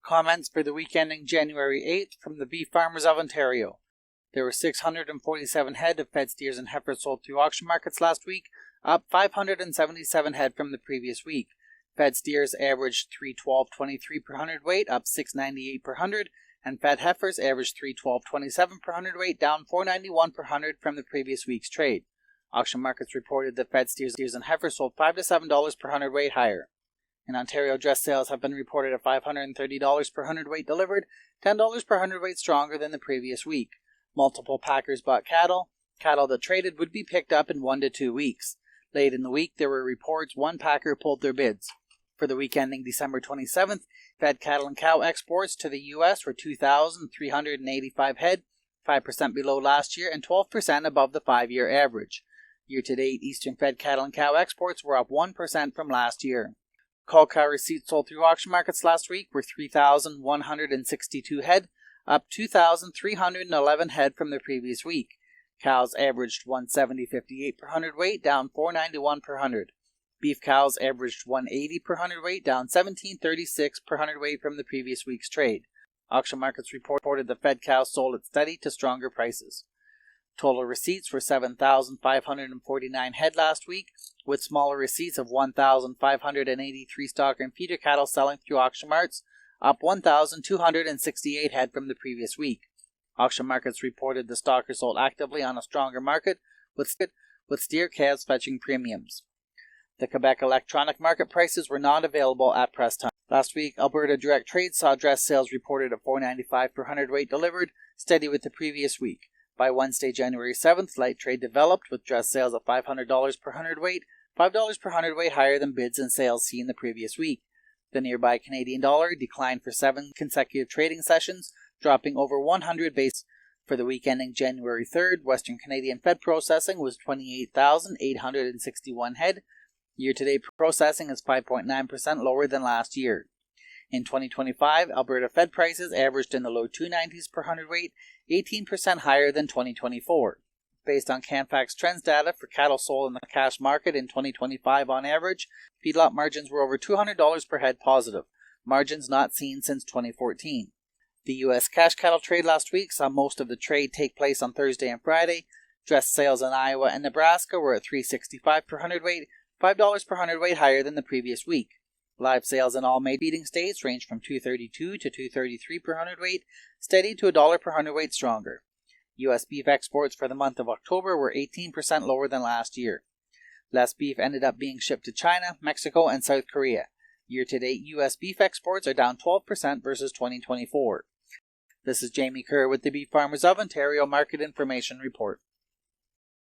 Comments for the week ending January 8th from the beef farmers of Ontario. There were 647 head of fed steers and heifers sold through auction markets last week, up 577 head from the previous week. Fed steers averaged 312.23 per hundredweight, up 698 per hundred, and fed heifers averaged 312.27 per hundredweight, down 491 per hundred from the previous week's trade. Auction markets reported that fed steers and heifers sold $5 to $7 per hundredweight higher. In Ontario, dress sales have been reported at $530 per hundredweight delivered, $10 per hundredweight stronger than the previous week. Multiple packers bought cattle. Cattle that traded would be picked up in 1 to 2 weeks. Late in the week, there were reports one packer pulled their bids. For the week ending December 27th, fed cattle and cow exports to the U.S. were 2,385 head, 5% below last year and 12% above the 5-year average. Year-to-date, Eastern fed cattle and cow exports were up 1% from last year. Cull cow receipts sold through auction markets last week were 3,162 head, up 2,311 head from the previous week. Cows averaged 170.58 per hundredweight, down 491 per hundred. Beef cows averaged 180 per hundredweight, down 17.36 per hundredweight from the previous week's trade. Auction markets reported the fed cows sold at steady to stronger prices. Total receipts were 7,549 head last week, with smaller receipts of 1,583 stocker and feeder cattle selling through auction marts, up 1,268 head from the previous week. Auction markets reported the stocker sold actively on a stronger market, with steer calves fetching premiums. The Quebec electronic market prices were not available at press time. Last week, Alberta direct trade saw dress sales reported at $4.95 per hundredweight delivered, steady with the previous week. By Wednesday, January 7th, light trade developed with dress sales at $500 per hundredweight, $5 per hundredweight higher than bids and sales seen the previous week. The nearby Canadian dollar declined for 7 consecutive trading sessions, dropping over 100 basis. For the week ending January 3rd, Western Canadian fed processing was 28,861 head. Year-to-date processing is 5.9% lower than last year. In 2025, Alberta fed prices averaged in the low 290s per hundredweight, 18% higher than 2024. Based on CanFax trends data for cattle sold in the cash market in 2025 on average, feedlot margins were over $200 per head positive, margins not seen since 2014. The U.S. cash cattle trade last week saw most of the trade take place on Thursday and Friday. Dress sales in Iowa and Nebraska were at $365 per hundredweight, $5 per hundredweight higher than the previous week. Live sales in all main feeding states ranged from $232 to $233 per hundredweight, steady to $1 per hundredweight stronger. U.S. beef exports for the month of October were 18% lower than last year. Less beef ended up being shipped to China, Mexico, and South Korea. Year-to-date, U.S. beef exports are down 12% versus 2024. This is Jamie Kerr with the Beef Farmers of Ontario Market Information Report.